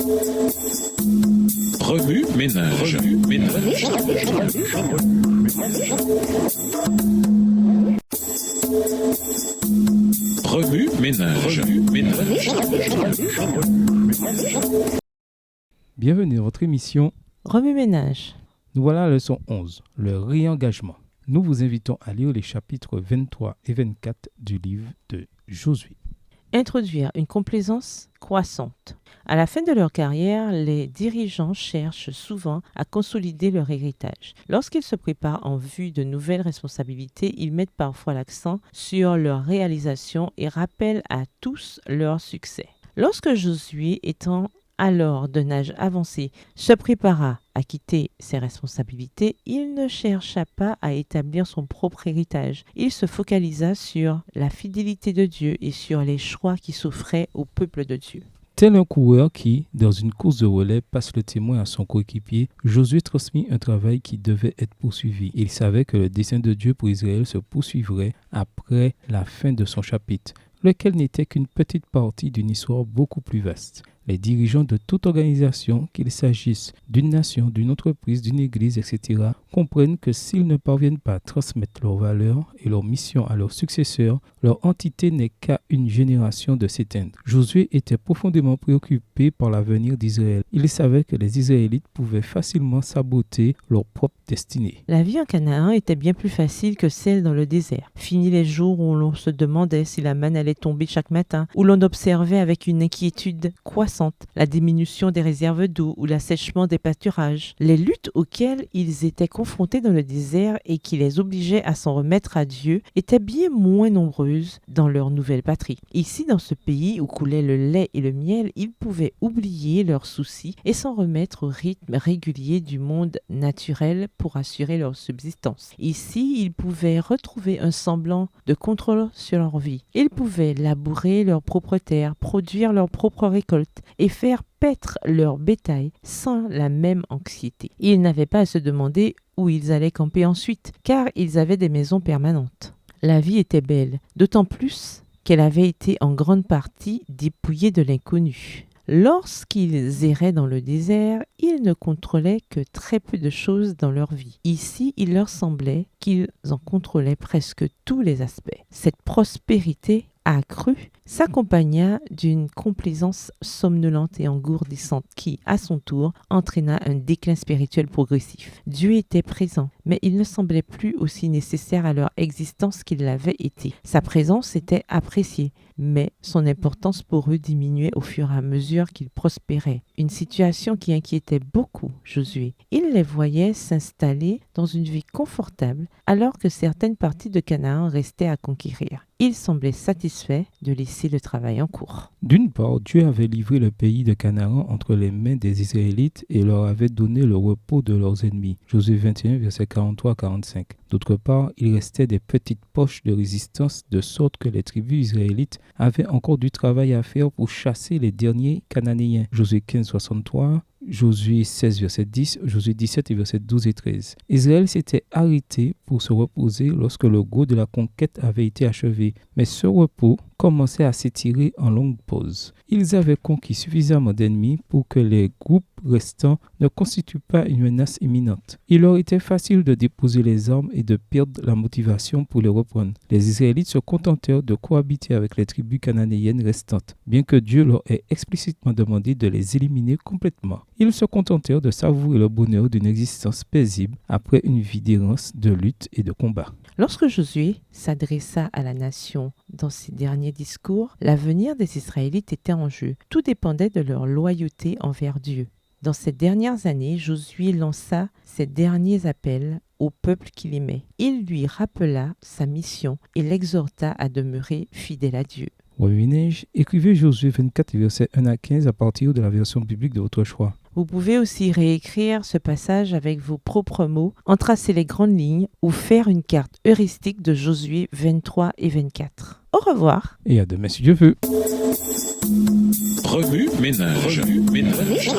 Remue ménage. Remue ménage. Bienvenue dans votre émission Remue ménage. Nous voilà à la leçon 11, le réengagement. Nous vous invitons à lire les chapitres 23 et 24 du livre de Josué. Introduire une complaisance croissante. À la fin de leur carrière, les dirigeants cherchent souvent à consolider leur héritage. Lorsqu'ils se préparent en vue de nouvelles responsabilités, ils mettent parfois l'accent sur leur réalisation et rappellent à tous leur succès. Lorsque Josué, étant alors d'un âge avancé, se prépara à quitter ses responsabilités, il ne chercha pas à établir son propre héritage. Il se focalisa sur la fidélité de Dieu et sur les choix qui s'offraient au peuple de Dieu. Tel un coureur qui, dans une course de relais, passe le témoin à son coéquipier, Josué transmit un travail qui devait être poursuivi. Il savait que le dessein de Dieu pour Israël se poursuivrait après la fin de son chapitre, lequel n'était qu'une petite partie d'une histoire beaucoup plus vaste. Les dirigeants de toute organisation, qu'il s'agisse d'une nation, d'une entreprise, d'une église, etc., comprennent que s'ils ne parviennent pas à transmettre leurs valeurs et leur mission à leurs successeurs, leur entité n'est qu'à une génération de s'éteindre. Josué était profondément préoccupé par l'avenir d'Israël. Il savait que les Israélites pouvaient facilement saboter leur propre destinée. La vie en Canaan était bien plus facile que celle dans le désert. Fini les jours où l'on se demandait si la manne allait tomber chaque matin, où l'on observait avec une inquiétude croissante la diminution des réserves d'eau ou l'assèchement des pâturages. Les luttes auxquelles ils étaient confrontés dans le désert et qui les obligeaient à s'en remettre à Dieu étaient bien moins nombreuses dans leur nouvelle patrie. Ici, dans ce pays où coulait le lait et le miel, ils pouvaient oublier leurs soucis et s'en remettre au rythme régulier du monde naturel pour assurer leur subsistance. Ici, ils pouvaient retrouver un semblant de contrôle sur leur vie. Ils pouvaient labourer leur propre terre, produire leur propre récolte et faire paître leur bétail sans la même anxiété. Ils n'avaient pas à se demander où ils allaient camper ensuite, car ils avaient des maisons permanentes. La vie était belle, d'autant plus qu'elle avait été en grande partie dépouillée de l'inconnu. Lorsqu'ils erraient dans le désert, ils ne contrôlaient que très peu de choses dans leur vie. Ici, il leur semblait qu'ils en contrôlaient presque tous les aspects. Cette prospérité accrue s'accompagna d'une complaisance somnolente et engourdissante qui, à son tour, entraîna un déclin spirituel progressif. Dieu était présent, mais il ne semblait plus aussi nécessaire à leur existence qu'il l'avait été. Sa présence était appréciée, mais son importance pour eux diminuait au fur et à mesure qu'ils prospéraient. Une situation qui inquiétait beaucoup Josué. Il les voyait s'installer dans une vie confortable alors que certaines parties de Canaan restaient à conquérir. Il semblait satisfait de laisser le travail en cours. D'une part, Dieu avait livré le pays de Canaan entre les mains des Israélites et leur avait donné le repos de leurs ennemis. Josué 21, versets 43 à 45. D'autre part, il restait des petites poches de résistance de sorte que les tribus israélites avaient encore du travail à faire pour chasser les derniers Cananéens. Josué 15, 63. Josué 16, verset 10, Josué 17 et verset 12 et 13. Israël s'était arrêté pour se reposer lorsque le gros de la conquête avait été achevé, mais ce repos commençait à s'étirer en longue pause. Ils avaient conquis suffisamment d'ennemis pour que les groupes restants ne constituent pas une menace imminente. Il leur était facile de déposer les armes et de perdre la motivation pour les reprendre. Les Israélites se contentèrent de cohabiter avec les tribus cananéennes restantes, bien que Dieu leur ait explicitement demandé de les éliminer complètement. Ils se contentèrent de savourer le bonheur d'une existence paisible après une vie d'errance, de lutte et de combat. Lorsque Josué s'adressa à la nation dans ses derniers discours, l'avenir des Israélites était en jeu. Tout dépendait de leur loyauté envers Dieu. Dans ces dernières années, Josué lança ses derniers appels au peuple qu'il aimait. Il lui rappela sa mission et l'exhorta à demeurer fidèle à Dieu. Remue-ménage, écrivez Josué 24, versets 1 à 15 à partir de la version biblique de votre choix. Vous pouvez aussi réécrire ce passage avec vos propres mots, en tracer les grandes lignes ou faire une carte heuristique de Josué 23 et 24. Au revoir. Et à demain si Dieu veut. Remue ménage. Remue ménage.